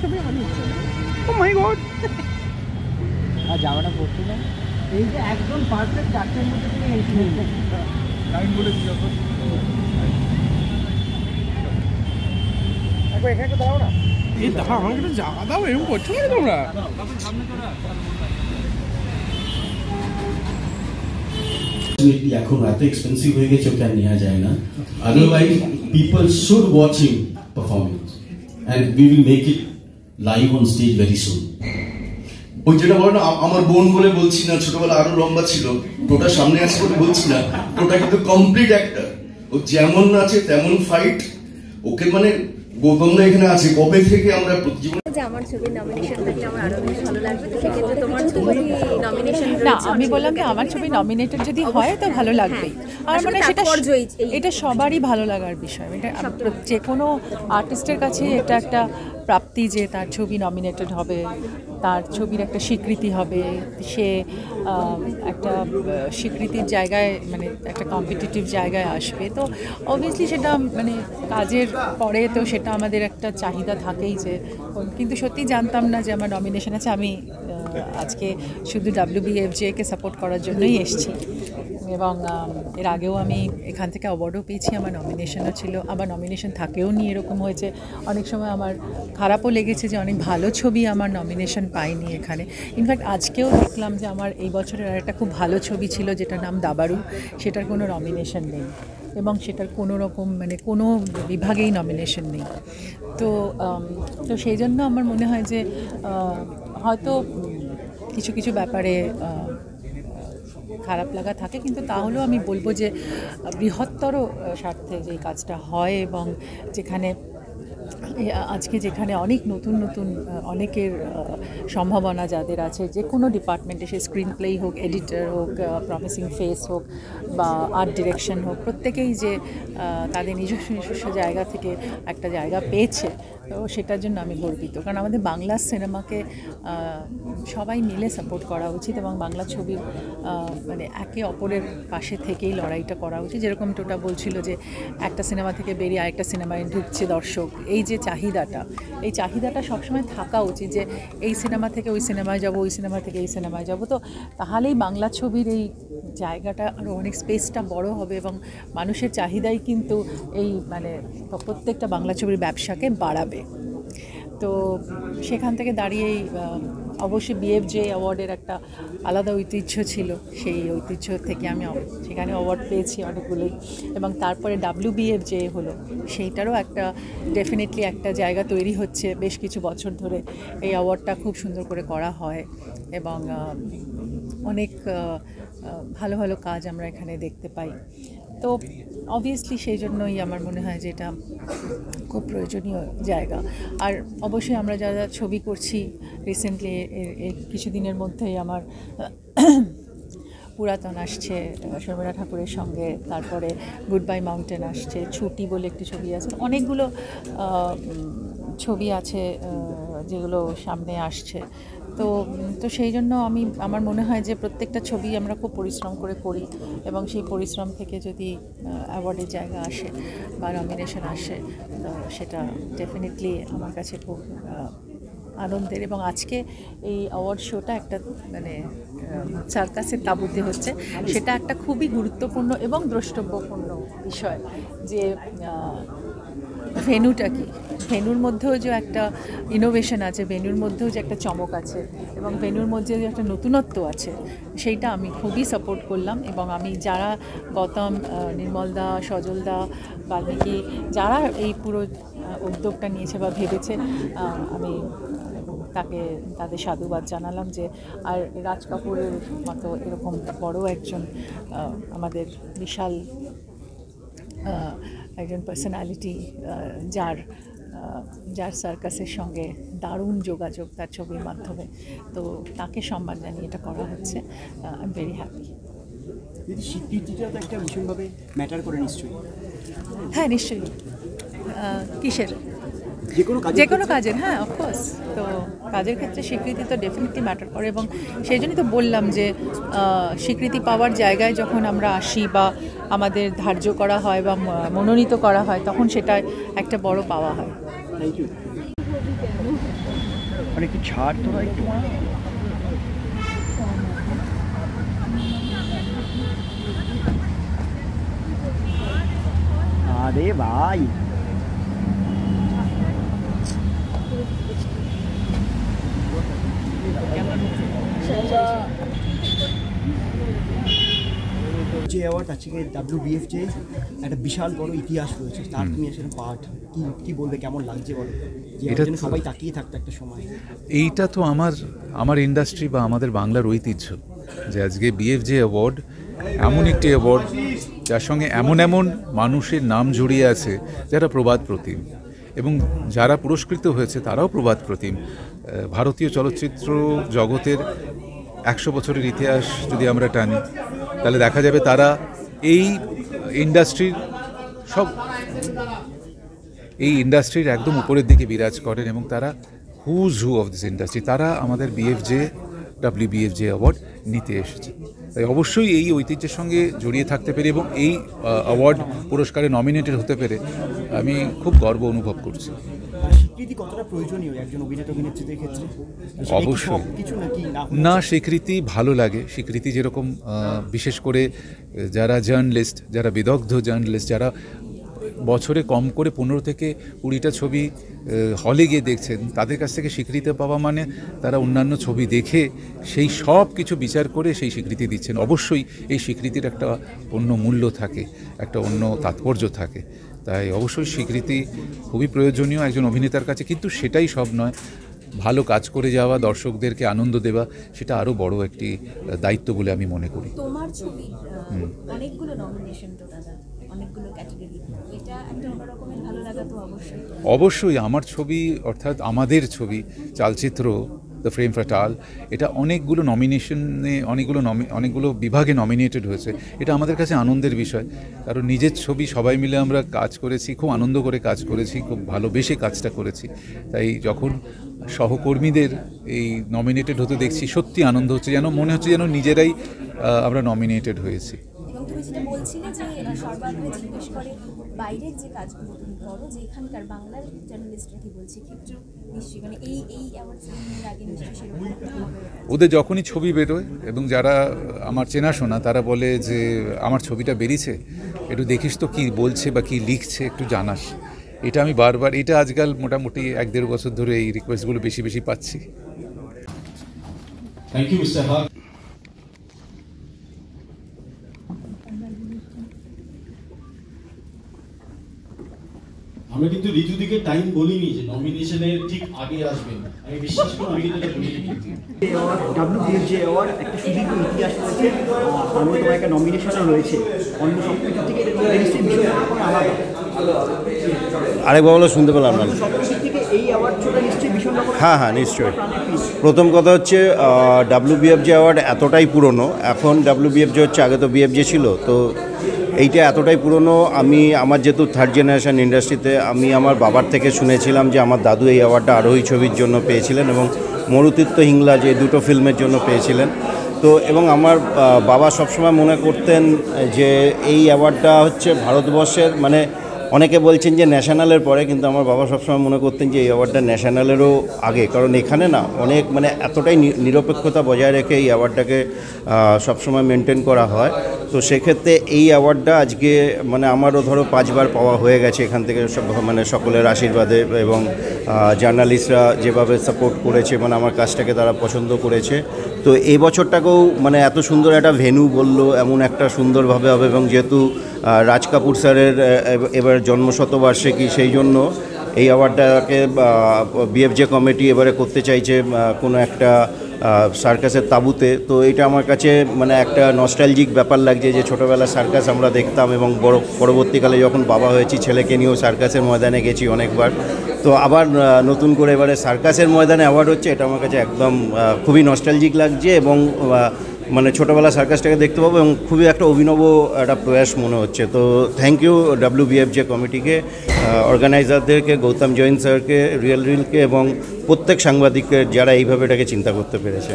ছবি আমার ইচ্ছে ও মাই গড আর জামাটা পড়তে না এই যে একদম পারফেক্ট চারটের মধ্যে তুমি এন্ট্রি লাইন বলে দিও তো একবার এখানে দাঁড়াও না এই দাঁড়া আমাকে একটু জায়গা দাও এরকম করছো না তোমরা এখন এত এক্সপেন্সিভ হয়ে গেছে ওকে আর নেওয়া যায় না otherwise people should watch him performing and we will make it live on stage very soon ওই যেটা বলো না আমার বোন বলে বলছি না ছোটবেলা আরো লম্বা ছিল টোটা সামনে আছে বলে বলছি না টোটা কিন্তু কমপ্লিট একটা ও যেমন আছে তেমন ফাইট ওকে মানে গৌতমরা এখানে আছে কবে থেকে আমরা প্রতিজীবন যে আমার ছবির নমিনেশন থাকলে আমার আরো বেশি ভালো লাগবে তো সেক্ষেত্রে তোমার ছবি নমিনেশন না আমি বললাম যে আমার ছবি নমিনেটেড যদি হয় তো ভালো লাগবেই আর মানে সেটা এটা সবারই ভালো লাগার বিষয় এটা যে কোনো আর্টিস্টের কাছে এটা একটা প্রাপ্তি যে তার ছবি নমিনেটেড হবে তার ছবির একটা স্বীকৃতি হবে সে একটা স্বীকৃতির জায়গায় মানে একটা কম্পিটিটিভ জায়গায় আসবে তো অবভিয়াসলি সেটা মানে কাজের পরে তো সেটা আমাদের একটা চাহিদা থাকেই যে কিন্তু সত্যি জানতাম না যে আমার নমিনেশন আছে আমি আজকে শুধু WBFJকে সাপোর্ট করার জন্যই এসেছি এবং এর আগেও আমি এখান থেকে অ্যাওয়ার্ডও পেয়েছি আমার নমিনেশনও ছিল আবার নমিনেশন থাকেও নি এরকম হয়েছে অনেক সময় আমার খারাপও লেগেছে যে অনেক ভালো ছবি আমার নমিনেশন পাইনি এখানে ইনফ্যাক্ট আজকেও দেখলাম যে আমার এই বছরের আরেকটা খুব ভালো ছবি ছিল যেটার নাম দাবারু সেটার কোনো নমিনেশন নেই এবং সেটার কোনো রকম মানে কোনো বিভাগেই নমিনেশন নেই তো তো সেই জন্য আমার মনে হয় যে হয়তো কিছু কিছু ব্যাপারে খারাপ লাগা থাকে কিন্তু তাহলেও আমি বলবো যে বৃহত্তর স্বার্থে যে কাজটা হয় এবং যেখানে আজকে যেখানে অনেক নতুন নতুন অনেকের সম্ভাবনা যাদের আছে যে কোনো ডিপার্টমেন্টে সে স্ক্রিন প্লেই হোক এডিটর হোক প্রমিসিং ফেস হোক বা আর্ট ডিরেকশন হোক প্রত্যেকেই যে তাদের নিজস্ব জায়গা থেকে একটা জায়গা পেয়েছে তো সেটার জন্য আমি গর্বিত কারণ আমাদের বাংলা সিনেমাকে সবাই মিলে সাপোর্ট করা উচিত এবং বাংলা ছবির মানে একে অপরের পাশে থেকেই লড়াইটা করা উচিত যেরকম টোটা বলছিল যে একটা সিনেমা থেকে বেরিয়ে আরেকটা সিনেমায় ঢুকছে দর্শক এই যে চাহিদাটা সবসময় থাকা উচিত যে এই সিনেমা থেকে ওই সিনেমায় যাব ওই সিনেমা থেকে এই সিনেমায় যাব তো তাহলেই বাংলা ছবির এই জায়গাটা আরও অনেক স্পেসটা বড় হবে এবং মানুষের চাহিদাই কিন্তু এই মানে প্রত্যেকটা বাংলা ছবির ব্যবসাকে বাড়াবে তো সেখান থেকে দাঁড়িয়েই অবশ্যই BFJ অ্যাওয়ার্ডের একটা আলাদা ঐতিহ্য ছিল সেই ঐতিহ্য থেকে আমি সেখানে অ্যাওয়ার্ড পেয়েছি অনেকগুলোই এবং তারপরে WBFJ হলো সেইটারও একটা ডেফিনেটলি একটা জায়গা তৈরি হচ্ছে বেশ কিছু বছর ধরে এই অ্যাওয়ার্ডটা খুব সুন্দর করে করা হয় এবং অনেক ভালো ভালো কাজ আমরা এখানে দেখতে পাই তো অবভিয়াসলি সেই জন্যই আমার মনে হয় যে এটা খুব প্রয়োজনীয় জায়গা আর অবশ্যই আমরা যারা ছবি করছি রিসেন্টলি এই কিছুদিনের মধ্যেই আমার পুরাতন আসছে শর্মিলা ঠাকুরের সঙ্গে তারপরে গুড বাই মাউন্টেন আসছে ছুটি বলে একটি ছবি আছে অনেকগুলো ছবি আছে যেগুলো সামনে আসছে তো তো সেই জন্য আমার মনে হয় যে প্রত্যেকটা ছবি আমরা খুব পরিশ্রম করে করি এবং সেই পরিশ্রম থেকে যদি অ্যাওয়ার্ডের জায়গা আসে বা নমিনেশন আসে তো সেটা ডেফিনেটলি আমার কাছে খুব আনন্দের এবং আজকে এই অ্যাওয়ার্ড শোটা একটা মানে সার্কাসের তাঁবুতে হচ্ছে সেটা একটা খুবই গুরুত্বপূর্ণ এবং দ্রষ্টব্যপূর্ণ বিষয় যে ভেন্যুটা কি ভেন্যুর মধ্যেও যে একটা ইনোভেশন আছে ভেন্যুর মধ্যেও যে একটা চমক আছে এবং ভেন্যুর মধ্যে যে একটা নতুনত্ব আছে সেইটা আমি খুবই সাপোর্ট করলাম এবং আমি যারা গৌতম নির্মলদা সজলদা বাল্মীকি যারা এই পুরো উদ্যোগটা নিয়েছে বা ভেবেছে আমি তাদের সাধুবাদ জানালাম যে আর রাজ কাপুরের মতো এরকম বড় একজন আমাদের বিশাল একজন পার্সোনালিটি যার সার্কাসের সঙ্গে দারুণ যোগাযোগ তার ছবির মাধ্যমে তো তাকে সম্মান জানিয়ে এটা করা হচ্ছে আই এম ভেরি হ্যাপি স্বীকৃতিটা তো একটা ভীষণভাবে ম্যাটার করে নিশ্চয়ই হ্যাঁ নিশ্চয়ই কিসের যে কোনো কাজের হ্যাঁ অফকোর্স তো কাজের ক্ষেত্রে স্বীকৃতি তো ডেফিনেটলি ম্যাটার করে এবং সেই জন্যই তো বললাম যে স্বীকৃতি পাওয়ার জায়গায় যখন আমরা আসি বা আমাদের ধার্য করা হয় বা মনোনীত করা হয় তখন সেটা একটা বড় পাওয়া হয়। Thank you. মানে কি ছাড় তোরা একটু আরে ভাই যে অ্যাওয়ার্ড আজকে WBFJ একটা বিশাল বড় ইতিহাস রয়েছে, তার তুমি আসলে পার্ট কি বলবে, কেমন লাগছে বলো? এটা সবাই তাকিয়ে থাকতো একটা সময়। এইটা তো আমার ইন্ডাস্ট্রি বা আমাদের বাংলার ঐতিহ্য যে আজকে BFJ অ্যাওয়ার্ড এমন একটি অ্যাওয়ার্ড যার সঙ্গে এমন মানুষের নাম জড়িয়ে আছে যারা প্রবাদ প্রতিম, এবং যারা পুরস্কৃত হয়েছে তারাও প্রবাদ প্রতিম। ভারতীয় চলচ্চিত্র জগতের 100 বছরের ইতিহাস যদি আমরা টানি তাহলে দেখা যাবে তারা এই ইন্ডাস্ট্রির একদম উপরের দিকে বিরাজ করেন, এবং তারা হুজ অফ দিস ইন্ডাস্ট্রি, তারা আমাদের WBFJ অ্যাওয়ার্ড নিতে এসেছে। তাই অবশ্যই এই ঐতিহ্যের সঙ্গে জড়িয়ে থাকতে পেরে এবং এই অ্যাওয়ার্ড পুরস্কারে নমিনেটেড হতে পেরে আমি খুব গর্ব অনুভব করছি। স্বীকৃতি কতটা প্রয়োজনীয় একজন অভিনেত্রীদের ক্ষেত্রে? অবশ্যই না, স্বীকৃতি ভালো লাগে। স্বীকৃতি যেরকম বিশেষ করে যারা জার্নালিস্ট, যারা বিদগ্ধ জার্নালিস্ট, যারা বছরে কম করে 15 থেকে 20টা ছবি হলে গিয়ে দেখছেন, তাদের কাছ থেকে স্বীকৃতি পাওয়া মানে তারা অন্যান্য ছবি দেখে সেই সব কিছু বিচার করে সেই স্বীকৃতি দিচ্ছেন। অবশ্যই এই স্বীকৃতির একটা অন্য মূল্য থাকে, একটা অন্য তাৎপর্য থাকে। তাই অবশ্যই স্বীকৃতি খুবই প্রয়োজনীয় একজন অভিনেতার কাছে, কিন্তু সেটাই সব নয়। ভালো কাজ করে যাওয়া, দর্শকদেরকে আনন্দ দেওয়া, সেটা আরও বড় একটি দায়িত্ব বলে আমি মনে করি। তোমার ছবি অনেকগুলো নমিনেশন তো দাদা, অনেকগুলো ক্যাটাগরি, এটা একটা অন্যরকমের ভালো লাগা তো অবশ্যই। অবশ্যই আমার ছবি, অর্থাৎ আমাদের ছবি চালচিত্র দ্য ফ্রেম ফ্যাটাল, এটা অনেকগুলো নমিনেশনে অনেকগুলো বিভাগে নমিনেটেড হয়েছে। এটা আমাদের কাছে আনন্দের বিষয়, কারণ নিজের ছবি সবাই মিলে আমরা কাজ করেছি, খুব আনন্দ করে কাজ করেছি, খুব ভালোবেসে কাজটা করেছি। তাই যখন সহকর্মীদের এই নমিনেটেড হতে দেখছি সত্যি আনন্দ হচ্ছে, যেন মনে হচ্ছে যেন নিজেরাই আমরা নমিনেটেড হয়েছি। এবং তুমি যেটা বলছিলে যে সর্বাগ্রে জিজ্ঞেস করে বাইরের যে কাজগুলো তুমি করো, যে এখানকার বাংলার জার্নালিস্টরা কি বলছে, ক্ষেত্রে নিশ্চয়ই মানে এই অ্যাওয়ার্ড সেরেমনির আগে নিশ্চয়ই সেরকম ওদের যখনই ছবি বেরোয় এবং যারা আমার চেনাশোনা তারা বলে যে আমার ছবিটা বেরিয়েছে, একটু দেখিস তো কী বলছে বা কী লিখছে, একটু জানাস। এটা আমি বারবার, এটা আজকাল মোটামুটি 1-1.5 বছর ধরে এই রিকোয়েস্টগুলো বেশি পাচ্ছি। থ্যাংক ইউ মিস্টার হক। আমরা কিন্তু ঋতুদিকে টাইম বলিনি যে নমিনেশনের ঠিক আগে আসবেন, আমি বিশ্বাস করি আমি কিন্তু এটা বলিনি। WBFJ অ্যাওয়ার্ড একটা সুদীর্ঘ ইতিহাস রয়েছে, অন্যতম একটা নমিনেশনও রয়েছে, অন্য সব কিছু থেকে নিশ্চয়ই বিষয় আলাদা। আরেকবার বলো, শুনতে পেলাম না। এই অ্যাওয়ার্ডটা নিশ্চয়ই ভীষণ রকম। হ্যাঁ নিশ্চয়ই। প্রথম কথা হচ্ছে WBFJ অ্যাওয়ার্ড এতটাই পুরনো, এখন WBFJ হচ্ছে, আগে তো BFJ ছিল, তো এইটা এতটাই পুরনো। আমার যেহেতু 3rd জেনারেশন ইন্ডাস্ট্রিতে, আমি আমার বাবার থেকে শুনেছিলাম যে আমার দাদু এই অ্যাওয়ার্ডটা আরোহী ছবির জন্য পেয়েছিলেন এবং মরুতীর্থ হিংলা যে 2টো ফিল্মের জন্য পেয়েছিলেন। তো এবং আমার বাবা সবসময় মনে করতেন যে এই অ্যাওয়ার্ডটা হচ্ছে ভারতবর্ষের, মানে অনেকে বলছেন যে ন্যাশনালের পরে, কিন্তু আমার বাবা সবসময় মনে করতেন যে এই অ্যাওয়ার্ডটা ন্যাশনালেরও আগে, কারণ এখানে না অনেক মানে এতটাই নিরপেক্ষতা বজায় রেখে এই অ্যাওয়ার্ডটাকে সবসময় মেনটেন করা হয়। তো সেক্ষেত্রে এই অ্যাওয়ার্ডটা আজকে মানে আমারও ধরো 5 বার পাওয়া হয়ে গেছে এখান থেকে, মানে সকলের আশীর্বাদে, এবং জার্নালিস্টরা যেভাবে সাপোর্ট করেছে, মানে আমার কাজটাকে তারা পছন্দ করেছে। তো এই বছরটাকেও মানে এত সুন্দর একটা ভেন্যু বললো, এমন একটা সুন্দরভাবে হবে, এবং যেহেতু রাজ কাপুর স্যারের এবার জন্মশতবার্ষিকী, সেই জন্য এই অ্যাওয়ার্ডটাকে BFJ কমিটি এবারে করতে চাইছে কোনো একটা সার্কাসের তাঁবুতে। তো এটা আমার কাছে মানে একটা নস্টালজিক ব্যাপার লাগছে যে ছোটোবেলা সার্কাস আমরা দেখতাম, এবং পরবর্তীকালে যখন বাবা হয়েছি ছেলেকে নিয়েও সার্কাসের ময়দানে গেছি অনেকবার। তো আবার নতুন করে এবারে সার্কাসের ময়দানে অ্যাওয়ার্ড হচ্ছে, এটা আমার কাছে একদম খুবই নস্টালজিক লাগছে, এবং মানে ছোটোবেলা সার্কাসটাকে দেখতে পাবো, এবং খুবই একটা অভিনব একটা প্রয়াস মনে হচ্ছে। তো থ্যাংক ইউ WBFJ কমিটিকে, অর্গানাইজারদেরকে, গৌতম জৈন স্যারকে, রিয়েল রিলকে, এবং প্রত্যেক সাংবাদিককে যারা এইভাবে এটাকে চিন্তা করতে পেরেছে।